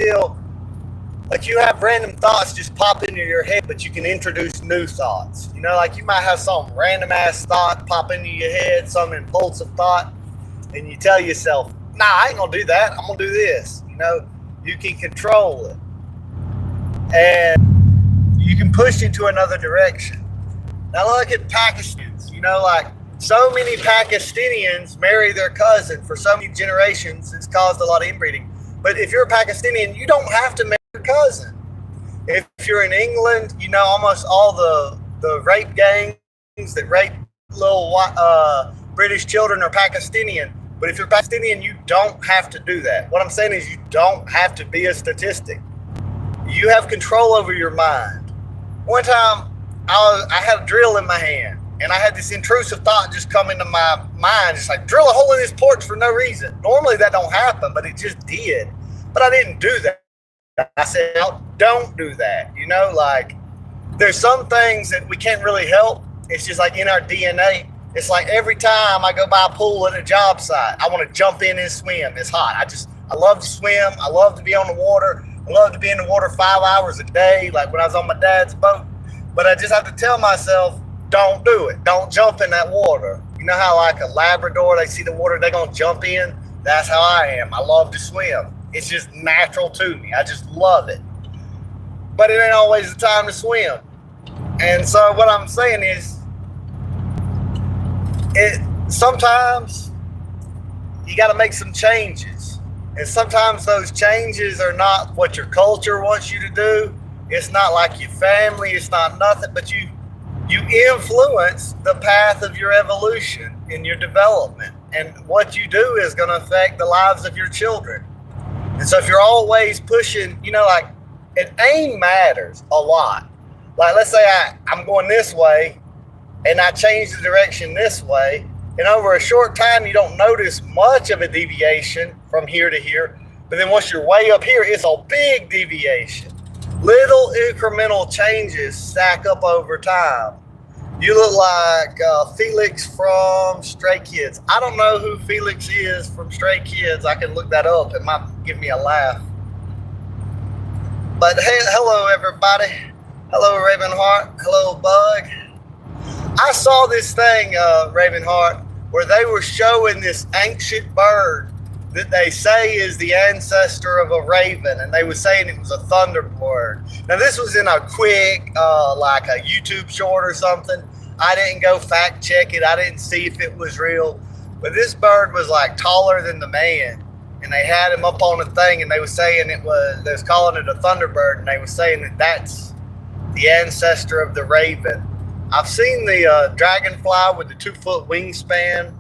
still, like you have random thoughts just pop into your head, but you can introduce new thoughts. You know, like you might have some random ass thought pop into your head, some impulsive thought, and you tell yourself, nah, I ain't gonna do that. I'm gonna do this. You know, you can control it. And you can push it to another direction. Now look at Pakistans. You know, like so many Pakistanians marry their cousin for so many generations. It's caused a lot of inbreeding. But if you're a Pakistani, you don't have to marry your cousin. If you're in England, you know almost all the rape gangs that rape little British children are Pakistani. But if you're Pakistani, you don't have to do that. What I'm saying is you don't have to be a statistic. You have control over your mind. One time, I had a drill in my hand, and I had this intrusive thought just come into my mind, just like drill a hole in this porch for no reason. Normally that don't happen, but it just did. But I didn't do that. I said, no, don't do that. You know, like there's some things that we can't really help. It's just like in our DNA. It's like every time I go by a pool at a job site, I want to jump in and swim. It's hot. I love to swim. I love to be on the water. I love to be in the water 5 hours a day, like when I was on my dad's boat. But I just have to tell myself, don't do it. Don't jump in that water. You know how like a Labrador, they see the water, they're going to jump in? That's how I am. I love to swim. It's just natural to me. I just love it. But it ain't always the time to swim. And so what I'm saying is, sometimes you got to make some changes. And sometimes those changes are not what your culture wants you to do. It's not like your family. It's not nothing, but you influence the path of your evolution and your development. And what you do is going to affect the lives of your children. And so if you're always pushing, you know, like an aim matters a lot. Like let's say I'm going this way and I change the direction this way. And over a short time, you don't notice much of a deviation from here to here. But then once you're way up here, it's a big deviation. Little incremental changes stack up over time. You look like Felix from Stray Kids. I don't know who Felix is from Stray Kids. I can look that up. It might give me a laugh. But hey, hello, everybody. Hello, Ravenheart. Hello, Bug. I saw this thing, Ravenheart, where they were showing this ancient bird that they say is the ancestor of a raven, and they were saying it was a thunderbird. Now, this was in a quick, like a YouTube short or something. I didn't go fact check it. I didn't see if it was real. But this bird was like taller than the man, and they had him up on a thing, and they were saying they was calling it a thunderbird, and they were saying that that's the ancestor of the raven. I've seen the dragonfly with the 2-foot wingspan.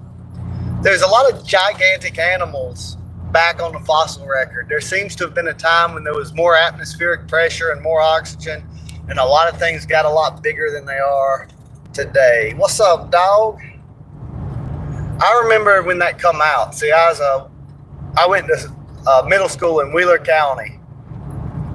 There's a lot of gigantic animals back on the fossil record. There seems to have been a time when there was more atmospheric pressure and more oxygen, and a lot of things got a lot bigger than they are today. What's up, dog? I remember when that come out. See, I went to middle school in Wheeler County,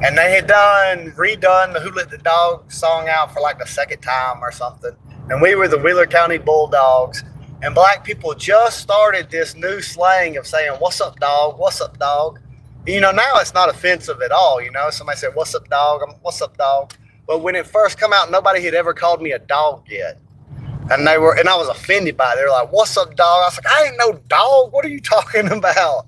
and they had redone the Who Let the Dog song out for like the second time or something. And we were the Wheeler County Bulldogs. And black people just started this new slang of saying, what's up, dog? What's up, dog? You know, now it's not offensive at all. You know, somebody said, what's up, dog? What's up, dog? But when it first come out, nobody had ever called me a dog yet. And I was offended by it. They were like, what's up, dog? I was like, I ain't no dog. What are you talking about?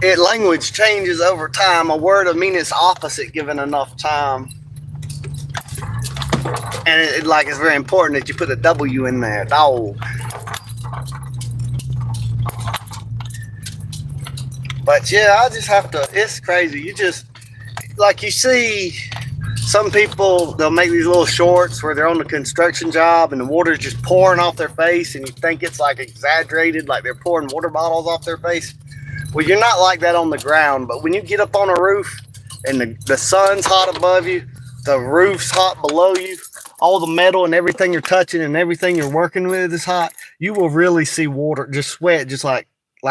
Language changes over time. A word will mean its opposite given enough time. And it's very important that you put a W in there, dog. But yeah, I just have to, it's crazy. You see some people, they'll make these little shorts where they're on the construction job and the water's just pouring off their face, and you think it's like exaggerated, like they're pouring water bottles off their face. Well, you're not like that on the ground, but when you get up on a roof and the sun's hot above you, the roof's hot below you, all the metal and everything you're touching and everything you're working with is hot, you will really see water, just sweat, just like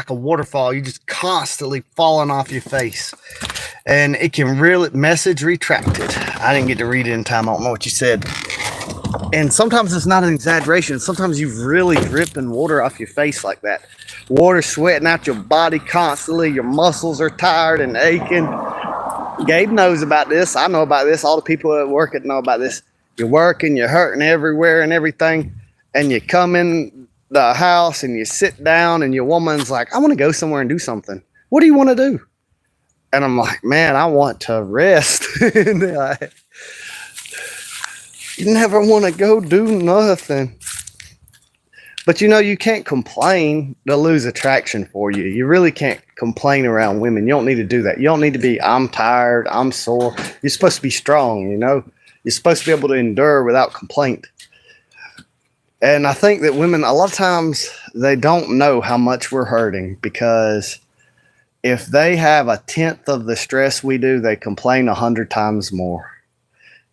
a waterfall. You just constantly falling off your face. And it can really, message retracted. I didn't get to read it in time. I don't know what you said. And sometimes it's not an exaggeration. Sometimes you've really dripping water off your face like that. Water sweating out your body constantly. Your muscles are tired and aching. Gabe knows about this. I know about this. All the people at work know about this. You're working, you're hurting everywhere and everything. And you come in the house and you sit down and your woman's like, I want to go somewhere and do something. What do you want to do? And I'm like, man, I want to rest. And they're like, you never want to go do nothing. But you can't complain. They'll lose attraction for you. You really can't complain around women. You don't need to do that. You don't need to be, I'm tired, I'm sore. You're supposed to be strong, You're supposed to be able to endure without complaint. And I think that women, a lot of times, they don't know how much we're hurting, because if they have 1/10 of the stress we do, they complain 100 times more.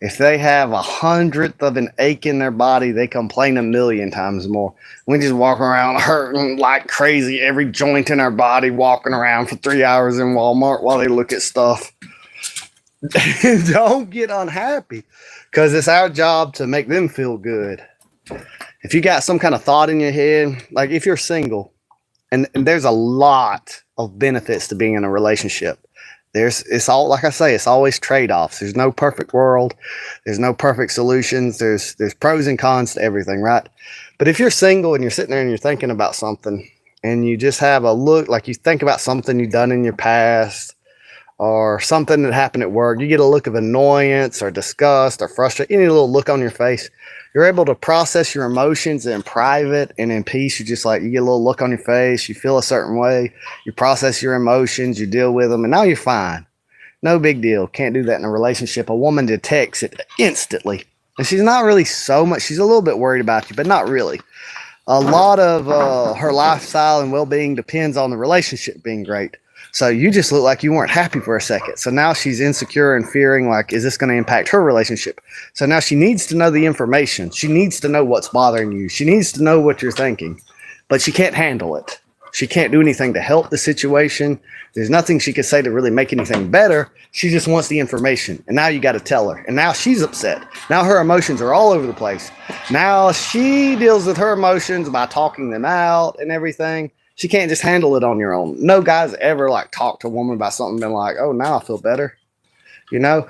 If they have 100th of an ache in their body, they complain 1,000,000 times more. We just walk around hurting like crazy, every joint in our body, walking around for 3 hours in Walmart while they look at stuff. Don't get unhappy, because it's our job to make them feel good. If you got some kind of thought in your head, like if you're single, and there's a lot of benefits to being in a relationship. It's all, like I say, it's always trade-offs. There's no perfect world. There's no perfect solutions. There's pros and cons to everything, right? But if you're single and you're sitting there and you're thinking about something, and you just have a look, like you think about something you've done in your past, or something that happened at work, you get a look of annoyance or disgust or frustration, any little look on your face, you're able to process your emotions in private and in peace. You get a little look on your face, you feel a certain way, you process your emotions, you deal with them, and now you're fine. No big deal. Can't do that in a relationship. A woman detects it instantly. And she's not really so much, she's a little bit worried about you, but not really. A lot of her lifestyle and well-being depends on the relationship being great. So you just look like you weren't happy for a second. So now she's insecure and fearing, like, is this going to impact her relationship? So now she needs to know the information. She needs to know what's bothering you. She needs to know what you're thinking, but she can't handle it. She can't do anything to help the situation. There's nothing she could say to really make anything better. She just wants the information. And now you got to tell her. And now she's upset. Now her emotions are all over the place. Now she deals with her emotions by talking them out and everything. She can't just handle it on your own. No guy's ever talked to a woman about something and been like, oh, now I feel better. Now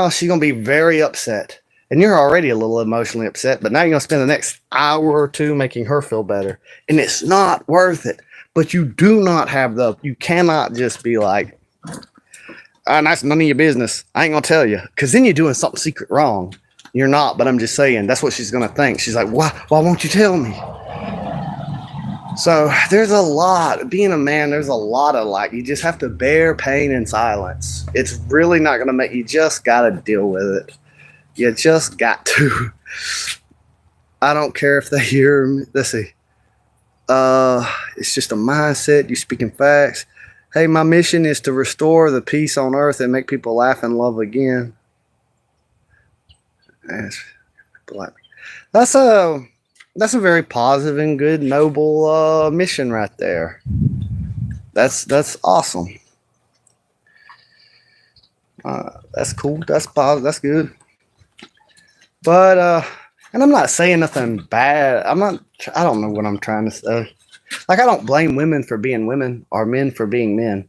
she's going to be very upset. And you're already a little emotionally upset, but now you're going to spend the next hour or two making her feel better. And it's not worth it. But you do not have you cannot just be like, that's none of your business. I ain't going to tell you. Because then you're doing something secret wrong. You're not, but I'm just saying, that's what she's going to think. She's like, why won't you tell me? So there's a lot, being a man, there's a lot of you just have to bear pain in silence. It's really not going to you just got to deal with it. You just got to. I don't care if they hear me. Let's see. It's just a mindset. You speaking facts. Hey, my mission is to restore the peace on earth and make people laugh and love again. That's a very positive and good, noble mission right there. That's awesome. That's cool. That's positive. That's good. But and I'm not saying nothing bad. I don't know what I'm trying to say. I don't blame women for being women or men for being men.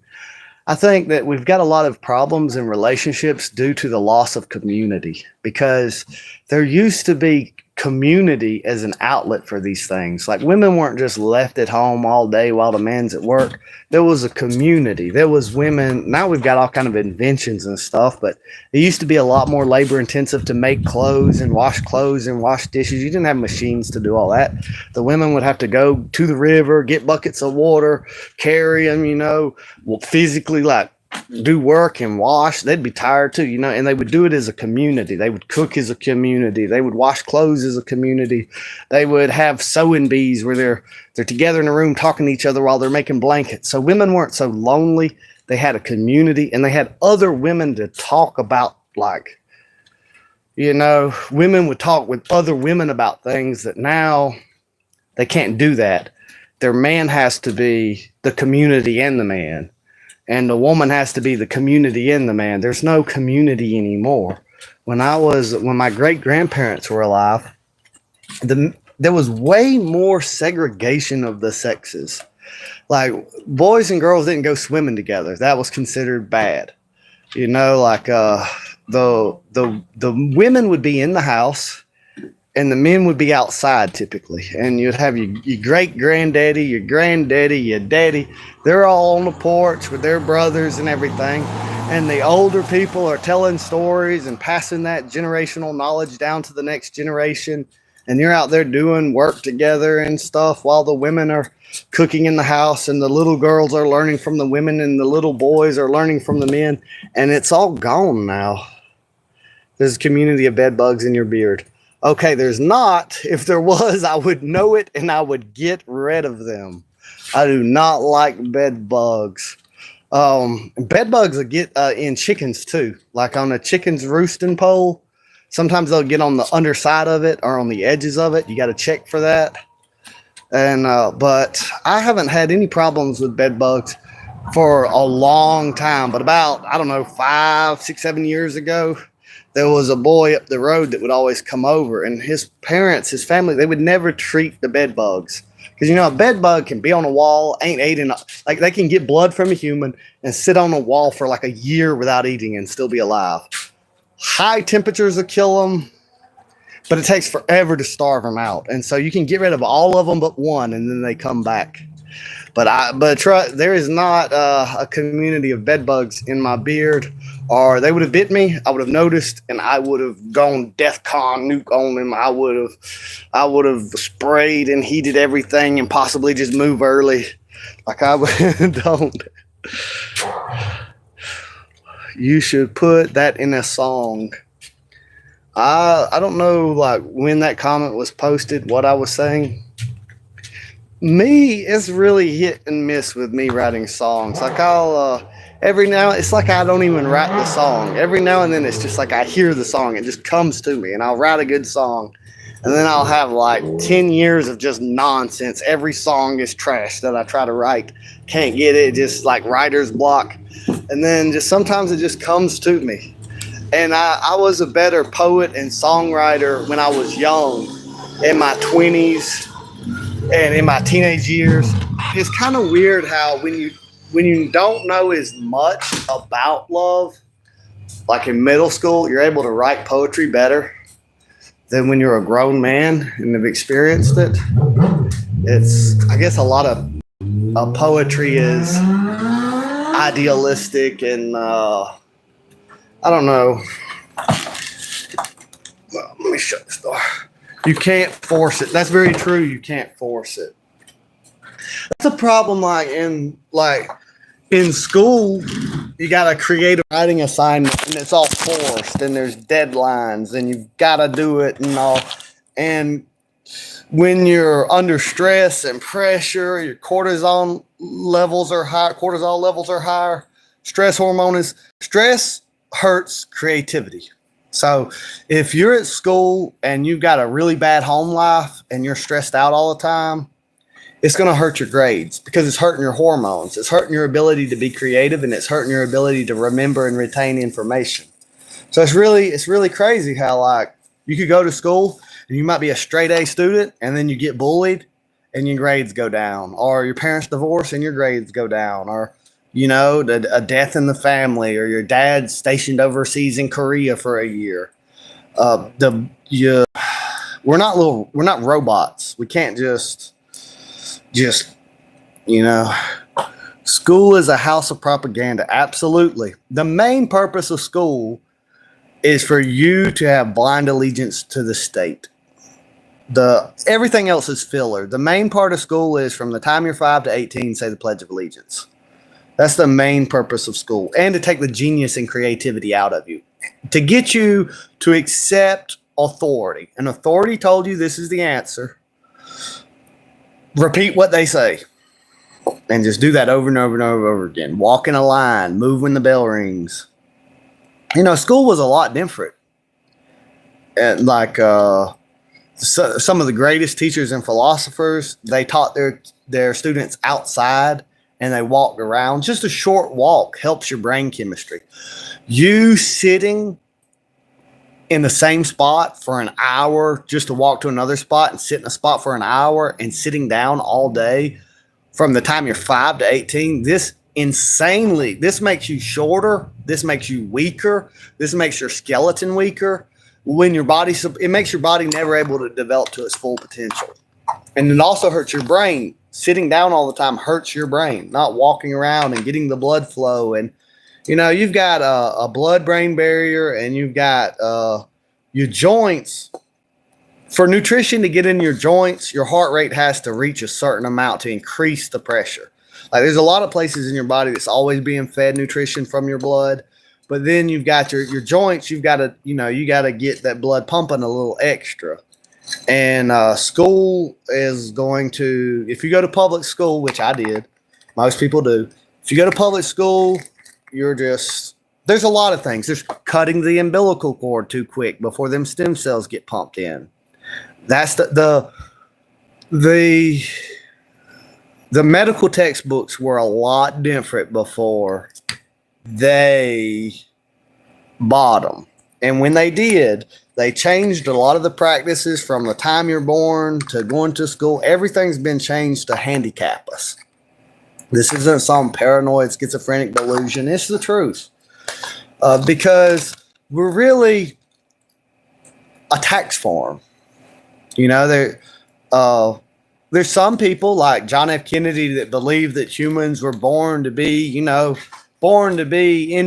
I think that we've got a lot of problems in relationships due to the loss of community, because there used to be community as an outlet for these things. Women weren't just left at home all day while the man's at work. There was a community. There was women. Now we've got all kind of inventions and stuff, but it used to be a lot more labor intensive to make clothes and wash dishes. You didn't have machines to do all that. The women would have to go to the river, get buckets of water, carry them, physically do work and wash. They'd be tired too, and they would do it as a community. They would cook as a community. They would wash clothes as a community. They would have sewing bees where they're together in a room talking to each other while they're making blankets. So women weren't so lonely. They had a community, and they had other women to talk about. Women would talk with other women about things that now they can't do that. Their man has to be the community and the man. And the woman has to be the community in the man. There's no community anymore. when my great grandparents were alive, there was way more segregation of the sexes. Like boys and girls didn't go swimming together. That was considered bad. You know, like the women would be in the house and the men would be outside typically. And you'd have your great granddaddy, your granddaddy, your daddy. They're all on the porch with their brothers and everything. And the older people are telling stories and passing that generational knowledge down to the next generation. And you're out there doing work together and stuff while the women are cooking in the house and the little girls are learning from the women and the little boys are learning from the men. And it's all gone now. There's a community of bed bugs in your beard. Okay, there's not. If there was, I would know it and I would get rid of them. I do not like bed bugs. Bed bugs will get in chickens too. Like on a chicken's roosting pole, sometimes they'll get on the underside of it or on the edges of it. You got to check for that. And but I haven't had any problems with bed bugs for a long time. But about, I don't know, 5, 6, 7 years ago, there was a boy up the road that would always come over, and his parents, his family, they would never treat the bed bugs. Because, you know, a bed bug can be on a wall, ain't eating, like they can get blood from a human and sit on a wall for like a year without eating and still be alive. High temperatures will kill them, but it takes forever to starve them out. And so you can get rid of all of them but one, and then they come back. There is not a community of bed bugs in my beard, or they would have bit me. I would have noticed, and I would have gone DEFCON nuke on them. I would have sprayed and heated everything, and possibly just move early. Like I would, don't. You should put that in a song. I don't know, like when that comment was posted, what I was saying. Me, it's really hit and miss with me writing songs. Like I'll every now, it's like I don't even write the song. Every now and then it's just like I hear the song, it just comes to me, and I'll write a good song, and then I'll have like 10 years of just nonsense. Every song is trash that I try to write. Can't get it, just like writer's block. And then just sometimes it just comes to me. And I was a better poet and songwriter when I was young, in my 20s and in my teenage years. It's kind of weird how when you don't know as much about love, like in middle school, you're able to write poetry better than when you're a grown man and have experienced it. I guess a lot of poetry is idealistic and I don't know. Well, let me shut this door. You can't force it. That's very true. You can't force it. That's a problem. Like in school, you got a creative writing assignment, and it's all forced, and there's deadlines, and you've got to do it and all. And when you're under stress and pressure, your cortisol levels are higher. Stress hurts creativity. So if you're at school and you've got a really bad home life and you're stressed out all the time, it's going to hurt your grades because it's hurting your hormones. It's hurting your ability to be creative, and it's hurting your ability to remember and retain information. So it's really crazy how like you could go to school and you might be a straight A student, and then you get bullied and your grades go down, or your parents divorce and your grades go down, or you know, a death in the family, or your dad's stationed overseas in Korea for a year. We're not robots. We can't just, you know, school is a house of propaganda. Absolutely. The main purpose of school is for you to have blind allegiance to the state. Everything else is filler. The main part of school is from the time you're 5 to 18, say the Pledge of Allegiance. That's the main purpose of school, and to take the genius and creativity out of you, to get you to accept authority. An authority told you this is the answer. Repeat what they say, and just do that over and over and over again. Walk in a line, move when the bell rings. You know, school was a lot different. And like some of the greatest teachers and philosophers, they taught their students outside. And they walked around. Just a short walk helps your brain chemistry. You sitting in the same spot for an hour just to walk to another spot and sit in a spot for an hour and sitting down all day from the time you're 5 to 18, this makes you shorter. This makes you weaker. This makes your skeleton weaker. It makes your body never able to develop to its full potential. And it also hurts your brain. Sitting down all the time hurts your brain, not walking around and getting the blood flow. And, you've got a blood-brain barrier, and you've got your joints. For nutrition to get in your joints, your heart rate has to reach a certain amount to increase the pressure. Like, there's a lot of places in your body that's always being fed nutrition from your blood. But then you've got your joints. You've got to, you got to get that blood pumping a little extra. And school is going to, if you go to public school, which I did, most people do. If you go to public school, there's a lot of things. There's cutting the umbilical cord too quick before them stem cells get pumped in. That's the medical textbooks were a lot different before they bottom. And when they did, they changed a lot of the practices from the time you're born to going to school. Everything's been changed to handicap us. This isn't some paranoid schizophrenic delusion. It's the truth. Because we're really a tax farm. There's some people like John F. Kennedy that believe that humans were born to be,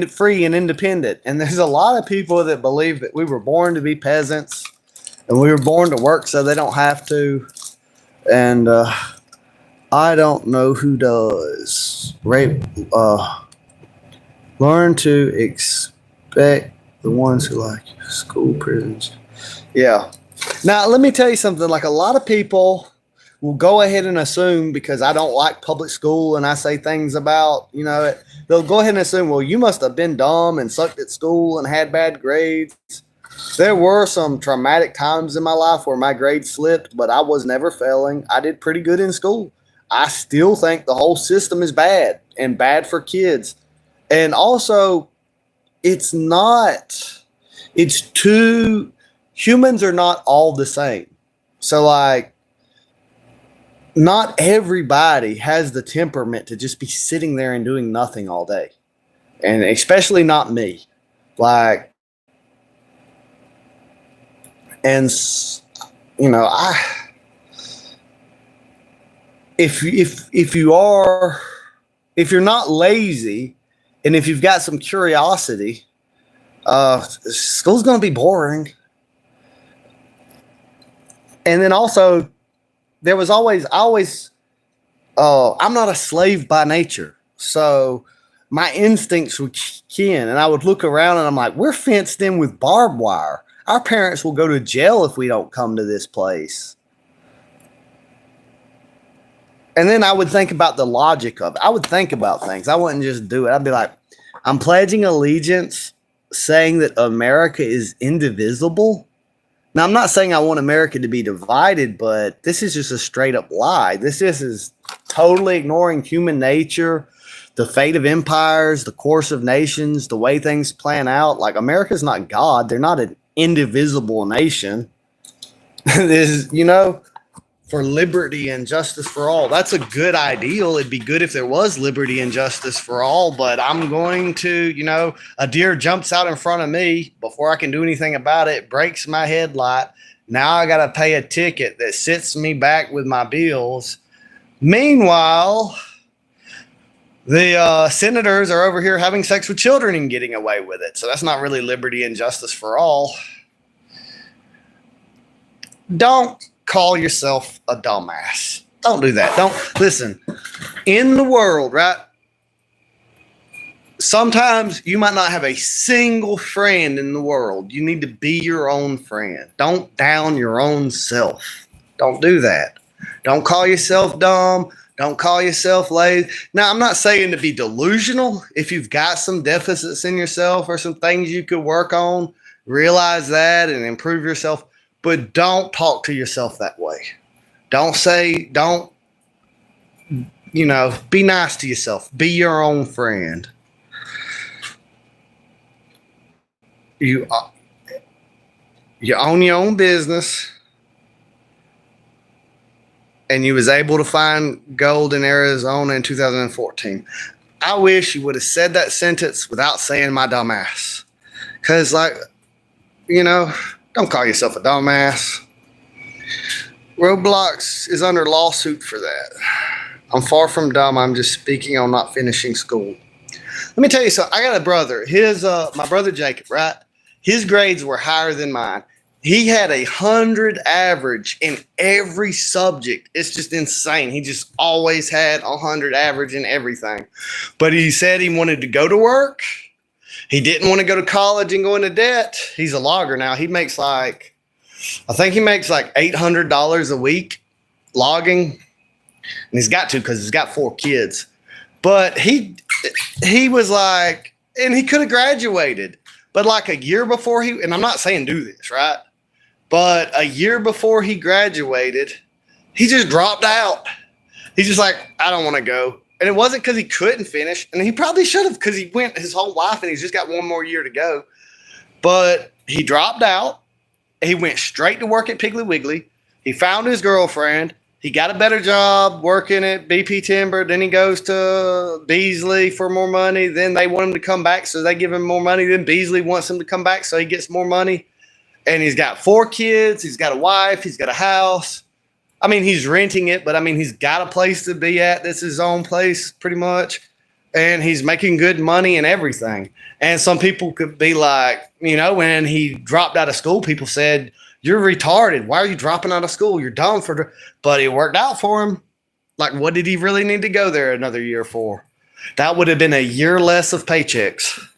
free and independent. And there's a lot of people that believe that we were born to be peasants and we were born to work so they don't have to. And I don't know who does. Learn to expect the ones who like school prisons. Yeah. Now, let me tell you something. Like, a lot of people will go ahead and assume, because I don't like public school and I say things about, they'll go ahead and assume, well, you must have been dumb and sucked at school and had bad grades. There were some traumatic times in my life where my grades slipped, but I was never failing. I did pretty good in school. I still think the whole system is bad and bad for kids. And also, humans are not all the same. So, like, not everybody has the temperament to just be sitting there and doing nothing all day. And especially not me. Like, and, if you're not lazy and if you've got some curiosity, school's going to be boring. And then also, I'm not a slave by nature. So my instincts would kick in, and I would look around and I'm like, we're fenced in with barbed wire. Our parents will go to jail if we don't come to this place. And then I would think about the logic of it. I would think about things. I wouldn't just do it. I'd be like, I'm pledging allegiance saying that America is indivisible. Now, I'm not saying I want America to be divided, but this is just a straight up lie. This is totally ignoring human nature, the fate of empires, the course of nations, the way things plan out. Like, America's not God. They're not an indivisible nation. This, for liberty and justice for all. That's a good ideal. It'd be good if there was liberty and justice for all, but I'm going to, a deer jumps out in front of me before I can do anything about it, breaks my headlight. Now I got to pay a ticket that sits me back with my bills. Meanwhile, the senators are over here having sex with children and getting away with it. So that's not really liberty and justice for all. Don't call yourself a dumbass. Don't do that. Don't listen. In the world, right? Sometimes you might not have a single friend in the world. You need to be your own friend. Don't down your own self. Don't do that. Don't call yourself dumb. Don't call yourself lazy. Now, I'm not saying to be delusional. If you've got some deficits in yourself or some things you could work on, realize that and improve yourself. But don't talk to yourself that way. Be nice to yourself. Be your own friend. You own your own business, and you was able to find gold in Arizona in 2014. I wish you would have said that sentence without saying my dumbass. Because, like, don't call yourself a dumbass. Roblox is under lawsuit for that. I'm far from dumb. I'm just speaking on not finishing school. Let me tell you something. I got a brother. My brother Jacob, right? His grades were higher than mine. He had 100 average in every subject. It's just insane. He just always had 100 average in everything. But he said he wanted to go to work. He didn't want to go to college and go into debt. He's a logger now. He makes I think he makes like $800 a week logging. And he's got to because he's got 4 kids. But he was like, and he could have graduated. But like a year before and I'm not saying do this, right? But a year before he graduated, he just dropped out. He's just like, I don't want to go. And it wasn't because he couldn't finish. And he probably should have because he went his whole life and he's just got one more year to go. But he dropped out. He went straight to work at Piggly Wiggly. He found his girlfriend. He got a better job working at BP Timber. Then he goes to Beasley for more money. Then they want him to come back, so they give him more money. Then Beasley wants him to come back, so he gets more money. And he's got 4 kids. He's got a wife. He's got a house. I mean, he's renting it, but I mean, he's got a place to be at. This is his own place pretty much. And he's making good money and everything. And some people could be like, when he dropped out of school, people said, you're retarded. Why are you dropping out of school? You're dumb but it worked out for him. Like, what did he really need to go there another year for? That would have been a year less of paychecks.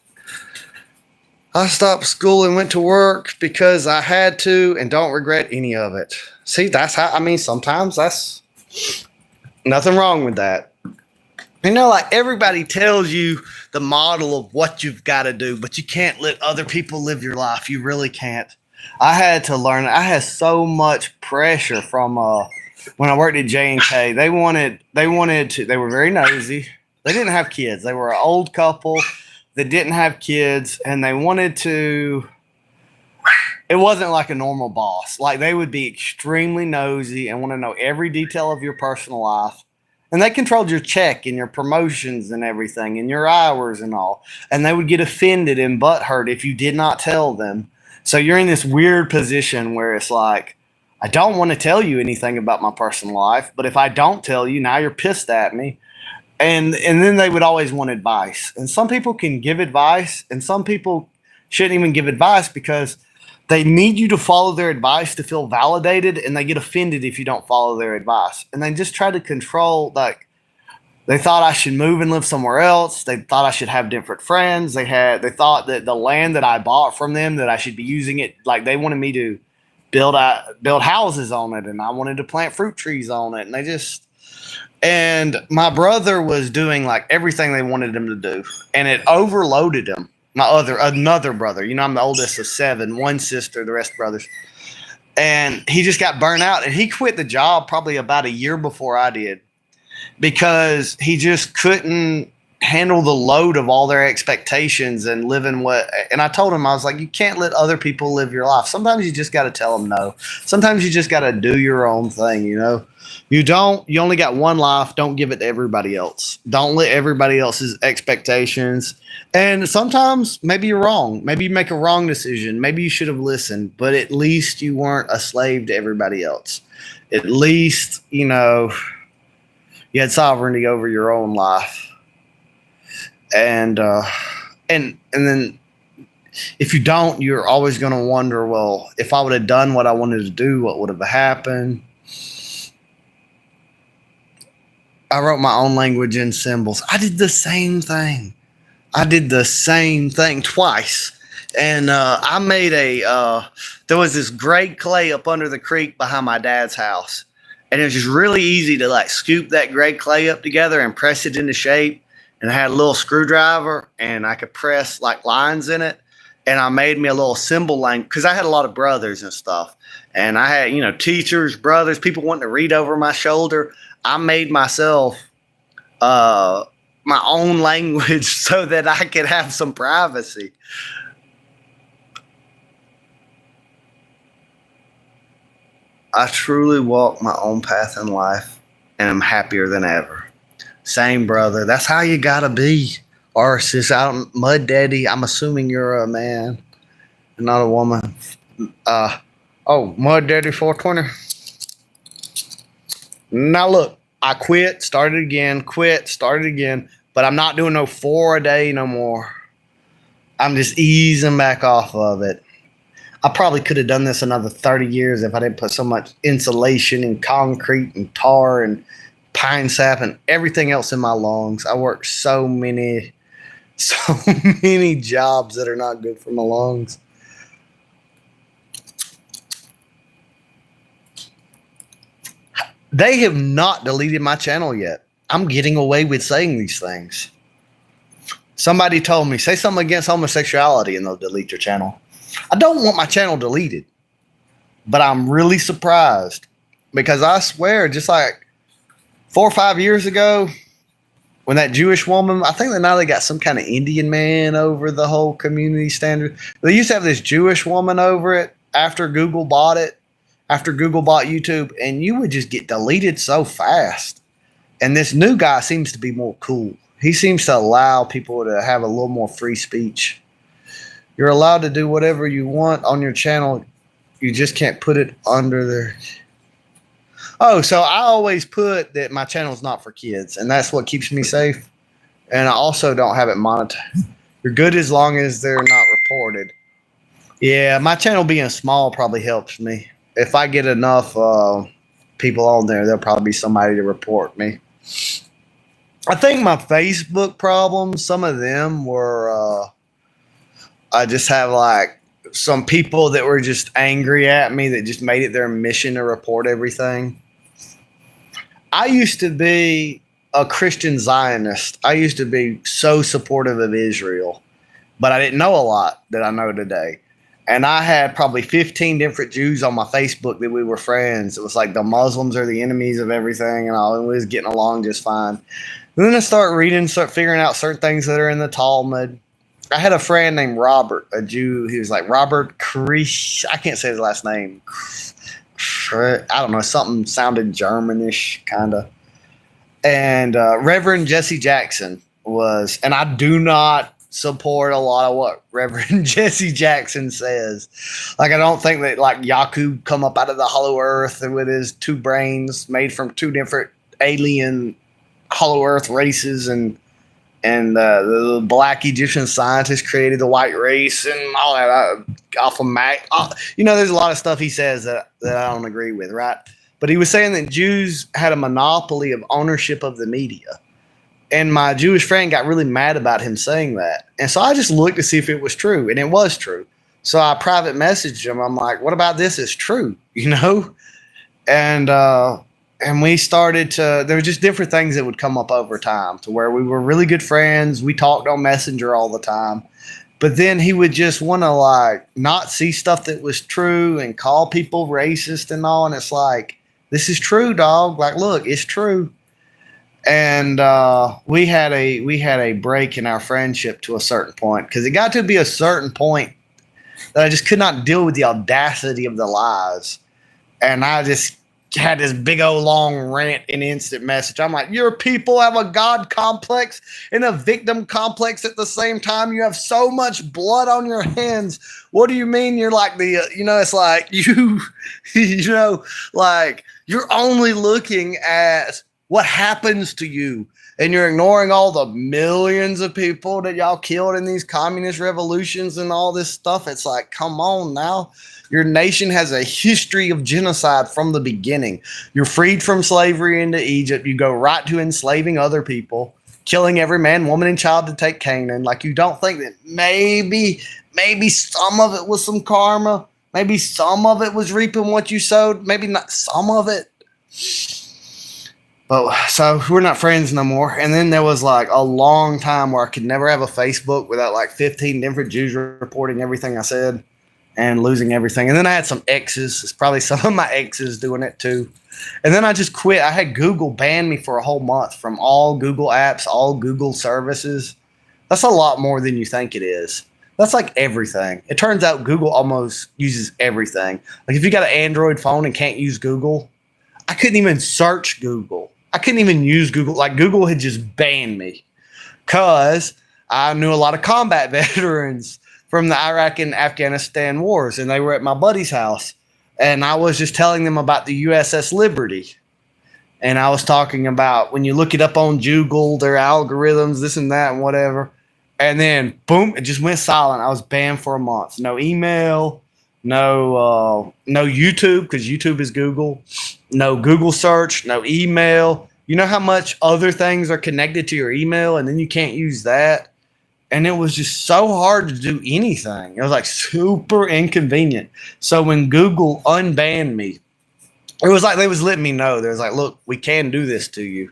I stopped school and went to work because I had to and don't regret any of it. See, sometimes that's nothing wrong with that. Like everybody tells you the model of what you've got to do, but you can't let other people live your life. You really can't. I had to learn. I had so much pressure from when I worked at J&K. They were very nosy. They didn't have kids. They were an old couple that didn't have kids, and they wanted to. It wasn't like a normal boss. Like, they would be extremely nosy and want to know every detail of your personal life. And they controlled your check and your promotions and everything and your hours and all. And they would get offended and butthurt if you did not tell them. So you're in this weird position where it's like, I don't want to tell you anything about my personal life, but if I don't tell you, now you're pissed at me. And then they would always want advice. And some people can give advice, and some people shouldn't even give advice because they need you to follow their advice to feel validated, and they get offended if you don't follow their advice. And they just try to control, like, they thought I should move and live somewhere else. They thought I should have different friends. They thought that the land that I bought from them, that I should be using it. Like, they wanted me to build houses on it, and I wanted to plant fruit trees on it. And my brother was doing like everything they wanted him to do, and it overloaded him. Another brother, I'm the oldest of 7, 1 sister, the rest brothers. And he just got burnt out, and he quit the job probably about a year before I did because he just couldn't handle the load of all their expectations and and I told him, I was like, you can't let other people live your life. Sometimes you just got to tell them no. Sometimes you just got to do your own thing, You only got one life. Don't give it to everybody else. Don't let everybody else's expectations. And sometimes maybe you're wrong. Maybe you make a wrong decision. Maybe you should have listened, but at least you weren't a slave to everybody else. At least, you had sovereignty over your own life. And then if you don't, you're always going to wonder, well, if I would have done what I wanted to do, what would have happened? I wrote my own language in symbols. I did the same thing. Twice. And I made there was this gray clay up under the creek behind my dad's house. And it was just really easy to like scoop that gray clay up together and press it into shape. And I had a little screwdriver and I could press like lines in it. And I made me a little symbol language because I had a lot of brothers and stuff. And I had, teachers, brothers, people wanting to read over my shoulder. I made myself my own language so that I could have some privacy. I truly walk my own path in life and am happier than ever. Same, brother. That's how you gotta be. Or sis, Mud Daddy, I'm assuming you're a man, not a woman. Oh, Mud Daddy 420. Now look, I quit, started again, quit, started again, but I'm not doing no 4 a day no more. I'm just easing back off of it. I probably could have done this another 30 years if I didn't put so much insulation and concrete and tar and pine sap and everything else in my lungs. I worked so many jobs that are not good for my lungs. They have not deleted my channel yet. I'm getting away with saying these things. Somebody told me, say something against homosexuality and they'll delete your channel. I don't want my channel deleted, but I'm really surprised because I swear, just like 4 or 5 years ago, when that Jewish woman, I think that now they got some kind of Indian man over the whole community standard. They used to have this Jewish woman over it after Google bought it, after Google bought YouTube, and you would just get deleted so fast. And this new guy seems to be more cool. He seems to allow people to have a little more free speech. You're allowed to do whatever you want on your channel. You just can't put it under there. Oh, so I always put that my channel is not for kids, and that's what keeps me safe. And I also don't have it monetized. You're good as long as they're not reported. Yeah, my channel being small probably helps me. If I get enough people on there, there'll probably be somebody to report me. I think my Facebook problems, some of them were, I just have like some people that were just angry at me that just made it their mission to report everything. I used to be a Christian Zionist. I used to be so supportive of Israel, but I didn't know a lot that I know today. And I had probably 15 different Jews on my Facebook that we were friends. It was like the Muslims are the enemies of everything and all, and we was getting along just fine. And then I start figuring out certain things that are in the Talmud. I had a friend named Robert, a Jew. He was like Robert Krish. I can't say his last name. I don't know. Something sounded Germanish, kind of. And Reverend Jesse Jackson was, and I do not support a lot of what Reverend Jesse Jackson says. Like, I don't think that like Yakub come up out of the hollow earth with his 2 brains made from 2 different alien hollow earth races, and the black Egyptian scientists created the white race and all that. Off of Mac, there's a lot of stuff he says that I don't agree with, right? But he was saying that Jews had a monopoly of ownership of the media. And my Jewish friend got really mad about him saying that. And so I just looked to see if it was true, and it was true. So I private messaged him. I'm like, what about this is true, And we started to, there were just different things that would come up over time to where we were really good friends. We talked on Messenger all the time. But then he would just want to like not see stuff that was true and call people racist and all. And it's like, this is true, dog. Like, look, it's true. And we had a break in our friendship to a certain point because it got to be a certain point that I just could not deal with the audacity of the lies. And I just had this big old long rant and instant message. I'm like, your people have a God complex and a victim complex at the same time. You have so much blood on your hands. What do you mean you're like it's like like you're only looking at what happens to you, and you're ignoring all the millions of people that y'all killed in these communist revolutions and all this stuff. It's like, come on now. Your nation has a history of genocide from the beginning. You're freed from slavery into Egypt. You go right to enslaving other people, killing every man, woman, and child to take Canaan. Like, you don't think that maybe some of it was some karma. Maybe some of it was reaping what you sowed. Maybe not some of it. But so we're not friends no more. And then there was like a long time where I could never have a Facebook without like 15 different Jews reporting everything I said and losing everything. And then I had some exes. It's probably some of my exes doing it too. And then I just quit. I had Google ban me for a whole month from all Google apps, all Google services. That's a lot more than you think it is. That's like everything. It turns out Google almost uses everything. Like if you got an Android phone and can't use Google, I couldn't even search Google. I couldn't even use Google. Like Google had just banned me because I knew a lot of combat veterans from the Iraq and Afghanistan wars, and they were at my buddy's house. And I was just telling them about the USS Liberty. And I was talking about when you look it up on Google, their algorithms, this and that and whatever. And then, boom, it just went silent. I was banned for a month. No email, no YouTube, because YouTube is Google. No Google search, no email. You know how much other things are connected to your email, and then you can't use that? And it was just so hard to do anything. It was like super inconvenient. So when Google unbanned me, it was like they was letting me know. They was like, look, we can do this to you.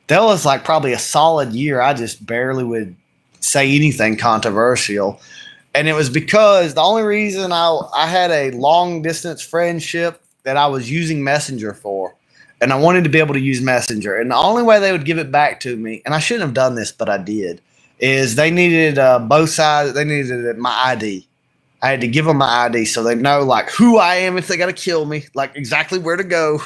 That was like probably a solid year. I just barely would say anything controversial. And it was because the only reason I had a long distance friendship that I was using Messenger for, and I wanted to be able to use Messenger. And the only way they would give it back to me, and I shouldn't have done this, but I did, is they needed both sides. They needed my ID. I had to give them my ID so they know like who I am if they got to kill me, like exactly where to go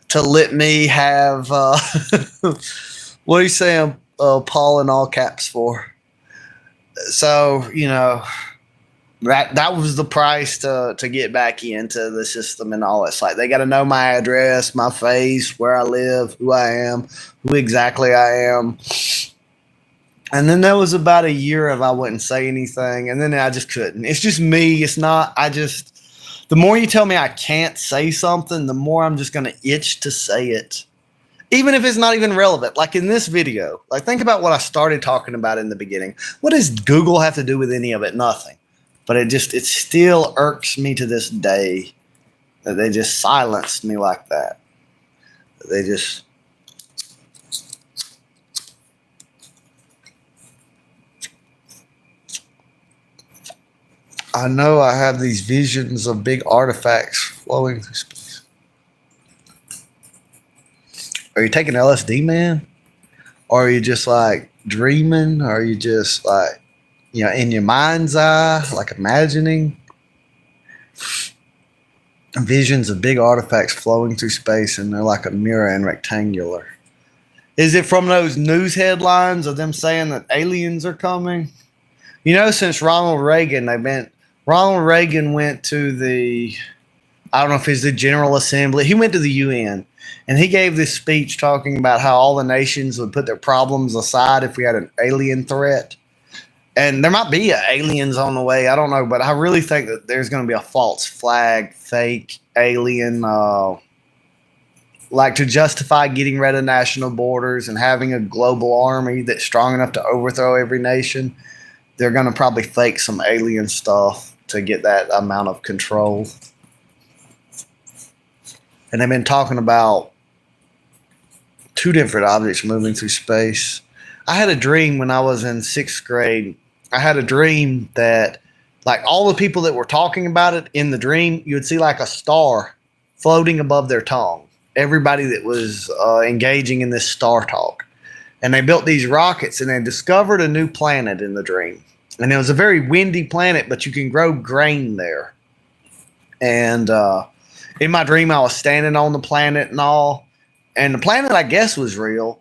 to let me have, what are you saying, Paul in all caps for? So, you know, that was the price to get back into the system and all. It's like they got to know my address, my face, where I live, who I am, who exactly I am. And then there was about a year of I wouldn't say anything, and then I just couldn't. It's just me. It's not. The more you tell me I can't say something, the more I'm just going to itch to say it. Even if it's not even relevant. Like in this video, like think about what I started talking about in the beginning. What does Google have to do with any of it? Nothing. But it still irks me to this day that they just silenced me like that. They just... I know I have these visions of big artifacts flowing through space. Are you taking LSD, man? Or are you just like dreaming? Or are you just like, you know, in your mind's eye, like imagining visions of big artifacts flowing through space, and they're like a mirror and rectangular? Is it from those news headlines of them saying that aliens are coming? You know, since Ronald Reagan went to the, I don't know if it's the General Assembly. He went to the UN, and he gave this speech talking about how all the nations would put their problems aside if we had an alien threat. And there might be aliens on the way. I don't know, but I really think that there's going to be a false flag, fake alien, like to justify getting rid of national borders and having a global army that's strong enough to overthrow every nation. They're going to probably fake some alien stuff to get that amount of control. And they've been talking about 2 different objects moving through space. I had a dream when I was in 6th grade. I had a dream that, like, all the people that were talking about it in the dream, you would see like a star floating above their tongue. Everybody that was engaging in this star talk. And they built these rockets, and they discovered a new planet in the dream. And it was a very windy planet, but you can grow grain there. And in my dream, I was standing on the planet and all. And the planet, I guess, was real.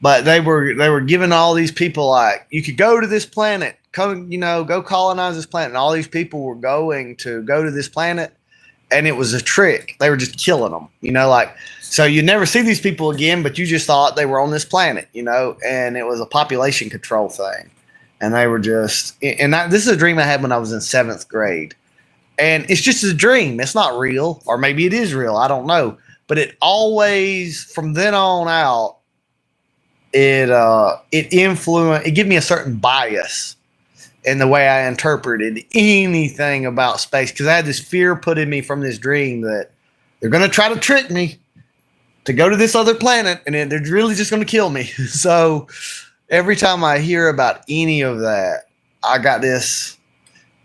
But they were giving all these people, like, you could go to this planet, come, you know, go colonize this planet. And all these people were going to go to this planet. And it was a trick. They were just killing them, you know, like, so you never see these people again, but you just thought they were on this planet, you know, and it was a population control thing. And they were just, and this is a dream I had when I was in 7th grade. And it's just a dream. It's not real, or maybe it is real. I don't know. But it always, from then on out, it gave me a certain bias in the way I interpreted anything about space, because I had this fear put in me from this dream that they're going to try to trick me to go to this other planet, and then they're really just going to kill me. So every time I hear about any of that, I got this.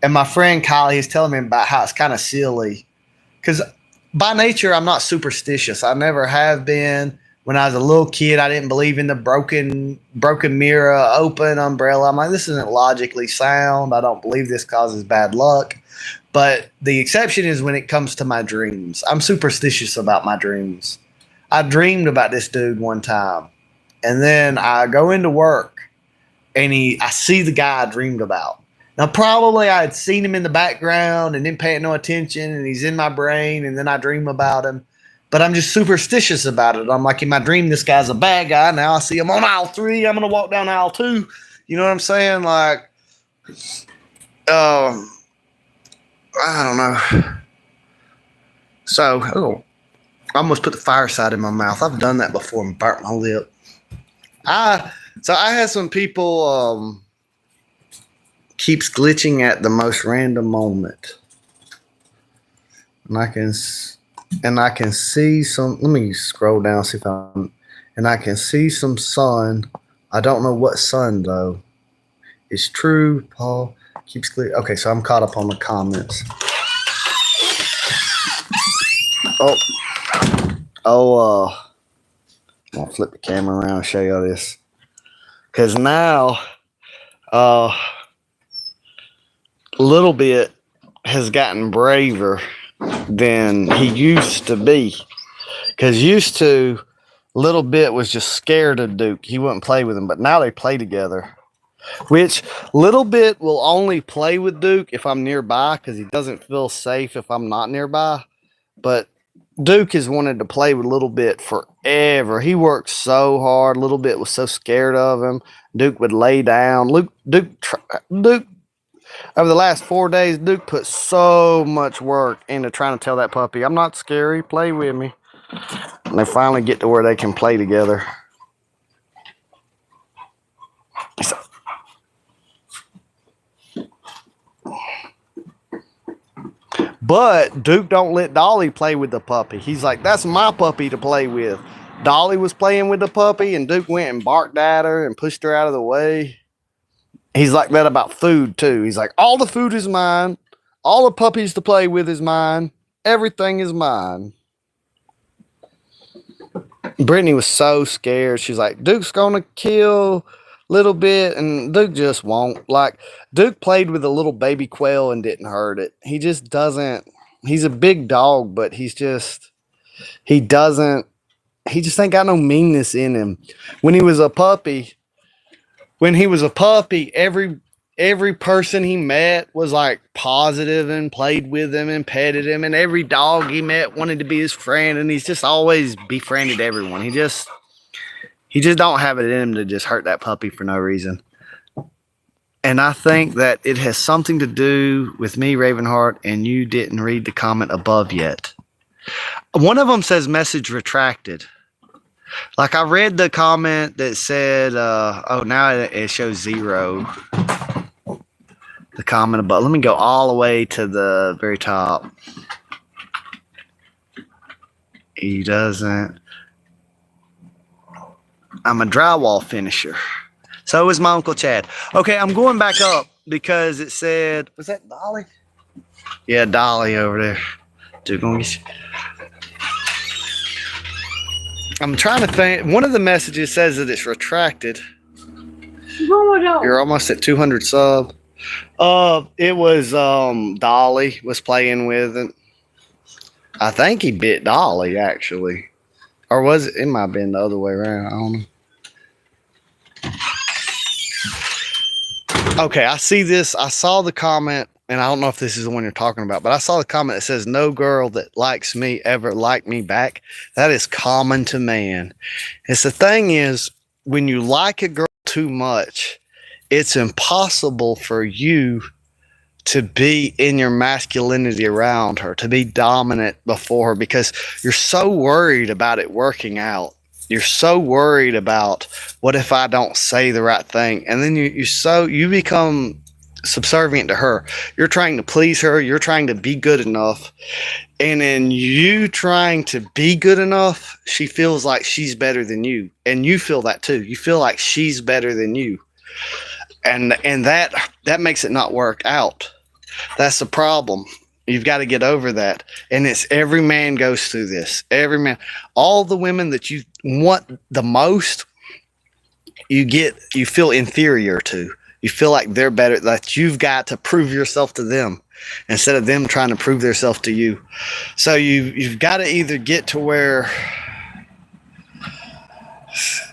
And my friend Kyle, he's telling me about how it's kind of silly, because by nature, I'm not superstitious. I never have been. when I was a little kid, I didn't believe in the broken mirror, open umbrella. I'm like, this isn't logically sound. I don't believe this causes bad luck. But the exception is when it comes to my dreams. I'm superstitious about my dreams. I dreamed about this dude one time, and then I go into work, and I see the guy I dreamed about. Now, probably I had seen him in the background and didn't pay no attention, and he's in my brain, and then I dream about him. But I'm just superstitious about it. I'm like, in my dream, this guy's a bad guy. Now I see him on aisle 3. I'm going to walk down aisle 2. You know what I'm saying? Like, I don't know. So, I almost put the fireside in my mouth. I've done that before and burnt my lip. I had some people keeps glitching at the most random moment. And I can see some, let me scroll down, see if and I can see some sun. I don't know what sun though. It's true, Paul keeps glitching. Okay, so I'm caught up on the comments. I'm gonna flip the camera around and show y'all this. Cause now, Little Bit has gotten braver than he used to be. Cause used to, Little Bit was just scared of Duke. He wouldn't play with him, but now they play together. Which Little Bit will only play with Duke if I'm nearby, because he doesn't feel safe if I'm not nearby. But Duke has wanted to play with Little Bit forever. He worked so hard. Little Bit was so scared of him. Duke would lay down. Duke, over the last 4 days, Duke put so much work into trying to tell that puppy, I'm not scary, play with me. And they finally get to where they can play together. But Duke don't let Dolly play with the puppy. He's like, that's my puppy to play with. Dolly was playing with the puppy, and Duke went and barked at her and pushed her out of the way. He's like that about food, too. He's like, all the food is mine. All the puppies to play with is mine. Everything is mine. Brittany was so scared. She's like, Duke's going to kill Little Bit, and Duke just won't. Like, Duke played with a little baby quail and didn't hurt it. He just doesn't. He's a big dog, but he just ain't got no meanness in him. When he was a puppy, every person he met was like positive and played with him and petted him, and every dog he met wanted to be his friend, and he's just always befriended everyone. He just don't have it in him to just hurt that puppy for no reason. And I think that it has something to do with me, Ravenheart, and you didn't read the comment above yet. One of them says message retracted. Like, I read the comment that said, now it shows 0. The comment above. Let me go all the way to the very top. He doesn't. I'm a drywall finisher. So is my Uncle Chad. Okay, I'm going back up because it said, was that Dolly? Yeah, Dolly over there. Dude, gonna get you. I'm trying to think. One of the messages says that it's retracted. You're almost at 200 sub. It was Dolly was playing with it. I think he bit Dolly actually, or was it? It might have been the other way around. I don't know. Okay, I see this. I saw the comment, and I don't know if this is the one you're talking about, but I saw the comment that says, no girl that likes me ever liked me back. That is common to man. It's the thing is, when you like a girl too much, it's impossible for you to be in your masculinity around her, to be dominant before her, because you're so worried about it working out. You're so worried about, what if I don't say the right thing? And then you become subservient to her. You're trying to please her. You're trying to be good enough. And in you trying to be good enough, she feels like she's better than you. And you feel that too. You feel like she's better than you. And that makes it not work out. That's the problem. You've got to get over that. And it's every man goes through this. Every man, all the women that you want the most, you feel inferior to. You feel like they're better, that you've got to prove yourself to them instead of them trying to prove themselves to you. So you've got to either get to where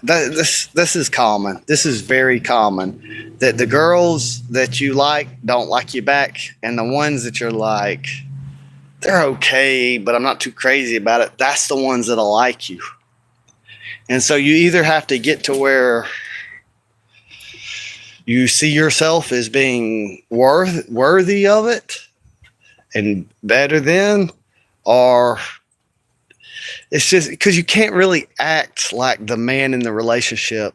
this is common. This is very common, that the girls that you like don't like you back, and the ones that you're like, they're okay, but I'm not too crazy about it, that's the ones that'll like you. And so you either have to get to where you see yourself as being worthy of it and better than, or it's just because you can't really act like the man in the relationship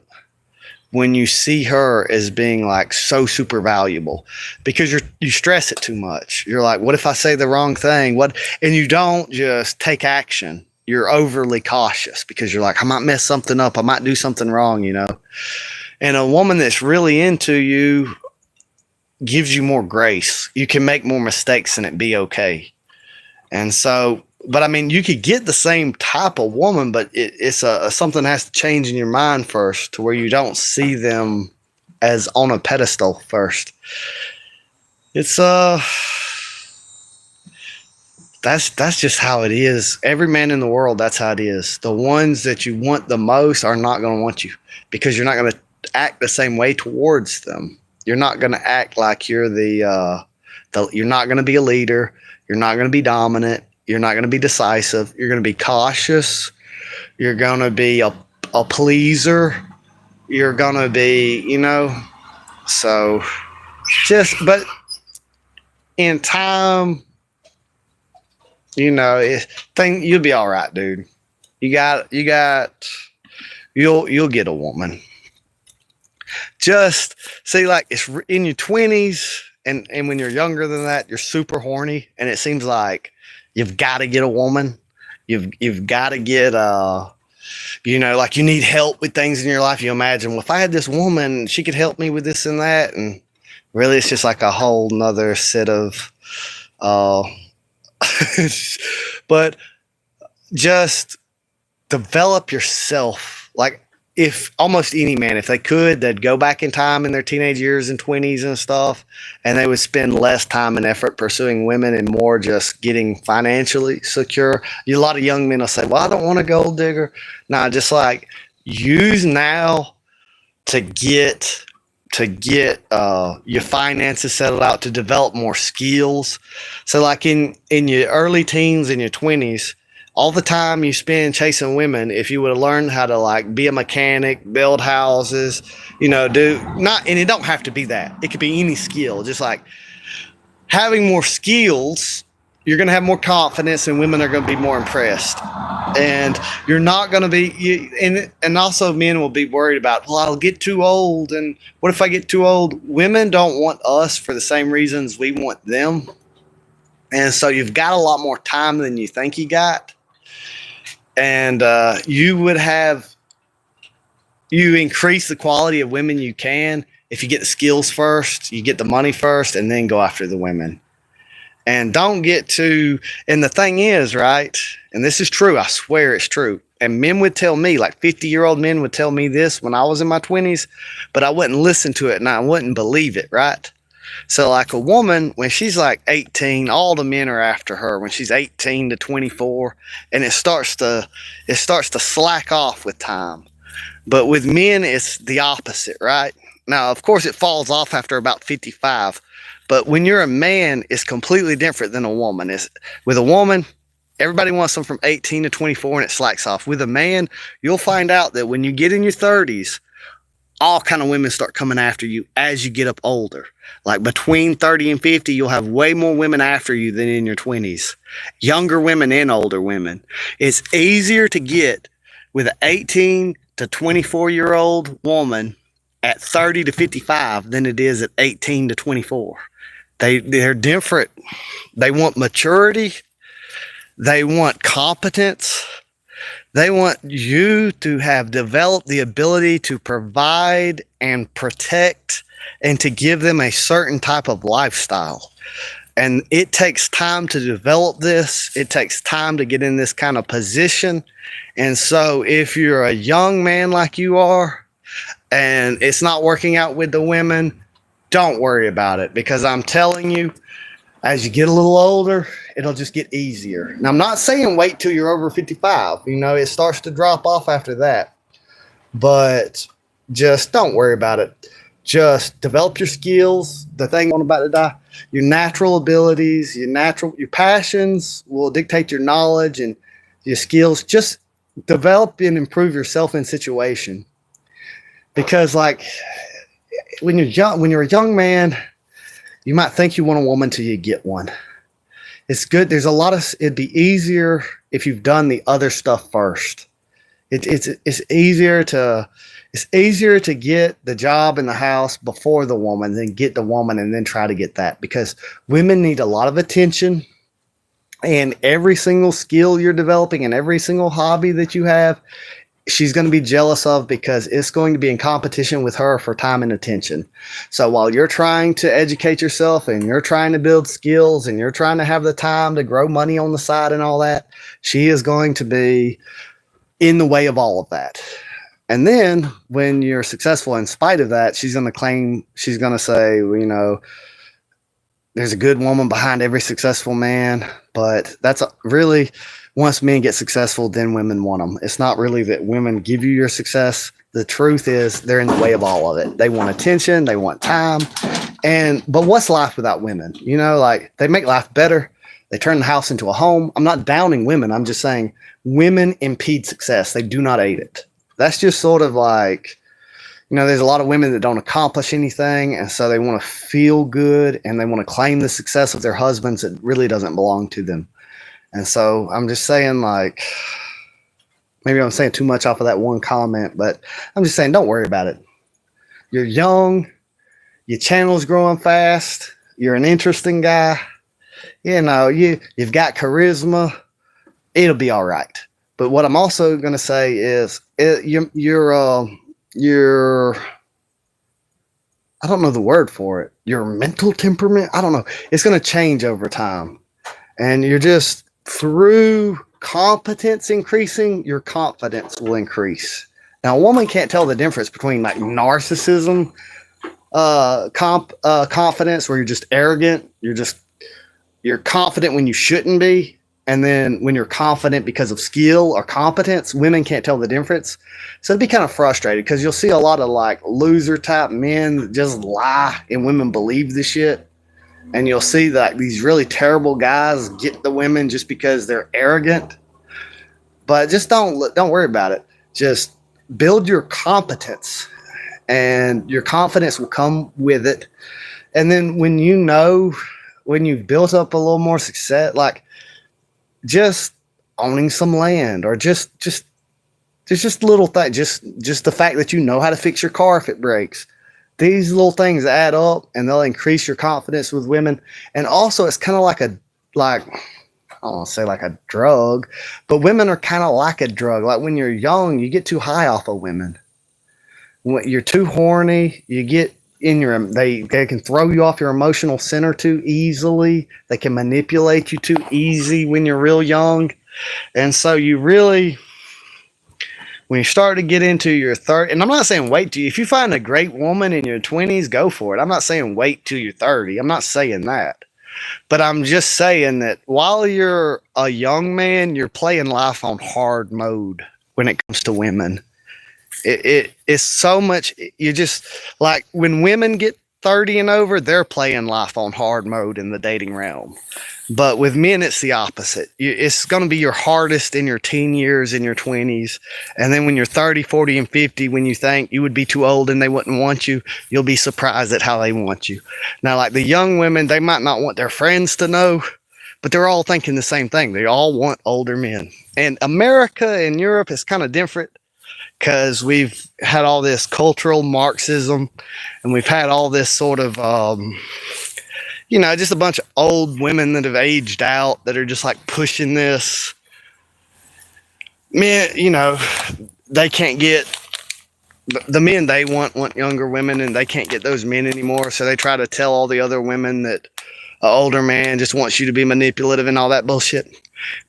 when you see her as being like so super valuable, because you stress it too much. You're like, what if I say the wrong thing? What? And you don't just take action. You're overly cautious because you're like, I might mess something up. I might do something wrong, you know? And a woman that's really into you gives you more grace. You can make more mistakes and it be okay. And so, but I mean, you could get the same type of woman, but it's something has to change in your mind first, to where you don't see them as on a pedestal first. It's that's just how it is. Every man in the world, that's how it is. The ones that you want the most are not going to want you, because you're not going to act the same way towards them. You're not going to act like you're you're not going to be a leader. You're not going to be dominant. You're not going to be decisive. You're going to be cautious. You're going to be a pleaser. You're going to be, you know, so but in time, you know, you'll be all right, dude. You'll get a woman. Just see, like, it's in your 20s, and when you're younger than that, you're super horny, and it seems like you've got to get a woman. You've got to get you know, like, you need help with things in your life. You imagine, well, if I had this woman, she could help me with this and that, and really, it's just like a whole nother set of but just develop yourself. Like, if almost any man, if they could, they'd go back in time in their teenage years and 20s and stuff, and they would spend less time and effort pursuing women and more just getting financially secure. A lot of young men will say, well, I don't want a gold digger. Nah, just like, use now to get your finances settled out, to develop more skills. So like in your early teens and your 20s, all the time you spend chasing women, if you would have learned how to, like, be a mechanic, build houses, you know, and it don't have to be that. It could be any skill. Just like having more skills, you're going to have more confidence, and women are going to be more impressed. And you're not going to be, and also men will be worried about, well, I'll get too old. And what if I get too old? Women don't want us for the same reasons we want them. And so you've got a lot more time than you think you got. And you increase the quality of women you can if you get the skills first, you get the money first, and then go after the women. And don't get too, and the thing is, right, and this is true, I swear it's true, and men would tell me, like 50-year-old men would tell me this when I was in my 20s, but I wouldn't listen to it and I wouldn't believe it, right? So like a woman, when she's like 18, all the men are after her when she's 18 to 24, and it starts to slack off with time. But with men, it's the opposite, right? Now, of course, it falls off after about 55. But when you're a man, it's completely different than a woman. With a woman, everybody wants them from 18 to 24, and it slacks off. With a man, you'll find out that when you get in your 30s, all kind of women start coming after you as you get up older. Like between 30 and 50, you'll have way more women after you than in your 20s. Younger women and older women. It's easier to get with an 18 to 24-year-old woman at 30 to 55 than it is at 18 to 24. They're different. They want maturity. They want competence. They want you to have developed the ability to provide and protect and to give them a certain type of lifestyle. And it takes time to develop this. It takes time to get in this kind of position. And so if you're a young man like you are and it's not working out with the women, don't worry about it, because I'm telling you, as you get a little older, it'll just get easier. Now, I'm not saying wait till you're over 55. It starts to drop off after that. But just don't worry about it. Just develop your skills. The thing I'm about to die, your natural abilities, your passions will dictate your knowledge and your skills. Just develop and improve yourself in situation. Because like when you're a young man, you might think you want a woman till you get one. It's good. It'd be easier if you've done the other stuff first. It's easier to get the job in the house before the woman, then get the woman and then try to get that, because women need a lot of attention, and every single skill you're developing and every single hobby that you have, she's going to be jealous of, because it's going to be in competition with her for time and attention. So while you're trying to educate yourself and you're trying to build skills and you're trying to have the time to grow money on the side and all that, she is going to be in the way of all of that. And then when you're successful in spite of that, she's going to say, well, there's a good woman behind every successful man. But that's really, once men get successful, then women want them. It's not really that women give you your success. The truth is they're in the way of all of it. They want attention. They want time. But what's life without women? They make life better. They turn the house into a home. I'm not downing women. I'm just saying women impede success. They do not aid it. That's just sort of like, there's a lot of women that don't accomplish anything. And so they want to feel good and they want to claim the success of their husbands that really doesn't belong to them. And so I'm just saying, like, maybe I'm saying too much off of that one comment, but I'm just saying, don't worry about it. You're young. Your channel's growing fast. You're an interesting guy. You've got charisma. It'll be all right. But what I'm also going to say is you're I don't know the word for it. Your mental temperament. I don't know. It's going to change over time. And you're just, through competence increasing, your confidence will increase. Now, a woman can't tell the difference between like narcissism, confidence, where you're just arrogant. You're confident when you shouldn't be. And then when you're confident because of skill or competence, women can't tell the difference. So it'd be kind of frustrating, because you'll see a lot of like loser type men that just lie and women believe this shit. And you'll see that these really terrible guys get the women just because they're arrogant. But just don't worry about it. Just build your competence, and your confidence will come with it. And then when you've built up a little more success, like just owning some land, or just little things, just the fact that you know how to fix your car if it breaks. These little things add up, and they'll increase your confidence with women. And also, it's kind of like I don't want to say like a drug, but women are kind of like a drug. Like when you're young, you get too high off of women. When you're too horny, you get they can throw you off your emotional center too easily. They can manipulate you too easy when you're real young. And so when you start to get into your 30s, and I'm not saying wait till if you find a great woman in your 20s, go for it. I'm not saying wait till you're 30. I'm not saying that. But I'm just saying that while you're a young man, you're playing life on hard mode when it comes to women. It's so much. You just, like, when women get 30 and over, they're playing life on hard mode in the dating realm. But with men, it's the opposite. It's going to be your hardest in your teen years, in your 20s. And then when you're 30, 40, and 50, when you think you would be too old and they wouldn't want you, you'll be surprised at how they want you. Now, like the young women, they might not want their friends to know, but they're all thinking the same thing. They all want older men. And America and Europe is kind of different, because we've had all this cultural Marxism, and we've had all this sort of, just a bunch of old women that have aged out that are just like pushing this. Men, they can't get the men they want younger women, and they can't get those men anymore. So they try to tell all the other women that an older man just wants you to be manipulative and all that bullshit.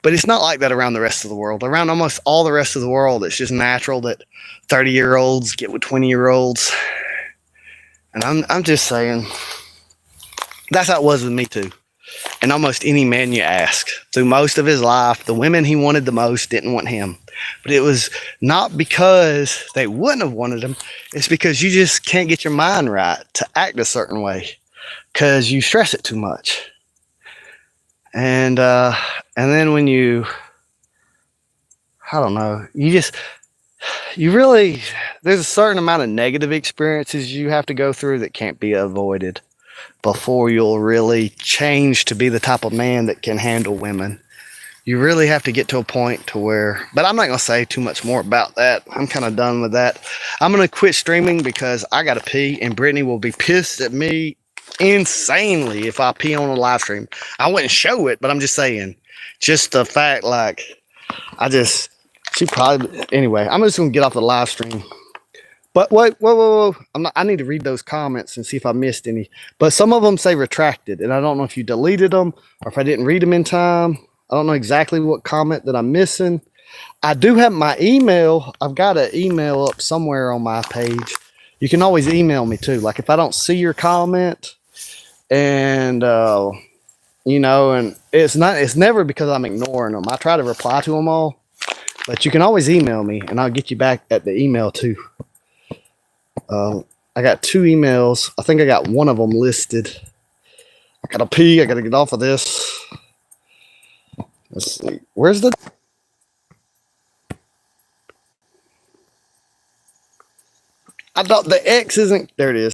But it's not like that around the rest of the world. Around almost all the rest of the world, it's just natural that 30-year-olds get with 20-year-olds. And I'm just saying, that's how it was with me too. And almost any man you ask, through most of his life, the women he wanted the most didn't want him. But it was not because they wouldn't have wanted him. It's because you just can't get your mind right to act a certain way because you stress it too much. And then when you, I don't know, you really, there's a certain amount of negative experiences you have to go through that can't be avoided before you'll really change to be the type of man that can handle women. You really have to get to a point to where, but I'm not going to say too much more about that. I'm kind of done with that. I'm going to quit streaming because I got to pee, and Brittany will be pissed at me insanely if I pee on a live stream. I wouldn't show it, but I'm just saying, just the fact, like, she probably, anyway, I'm just going to get off the live stream. But wait, whoa. I need to read those comments and see if I missed any. But some of them say retracted, and I don't know if you deleted them or if I didn't read them in time. I don't know exactly what comment that I'm missing. I do have my email. I've got an email up somewhere on my page. You can always email me too. Like if I don't see your comment, and and it's never because I'm ignoring them. I try to reply to them all, but you can always email me, and I'll get you back at the email too. I got 2 emails. I think I got one of them listed. I gotta pee. I gotta get off of this. Let's see. Where's the... I thought the X isn't... There it is.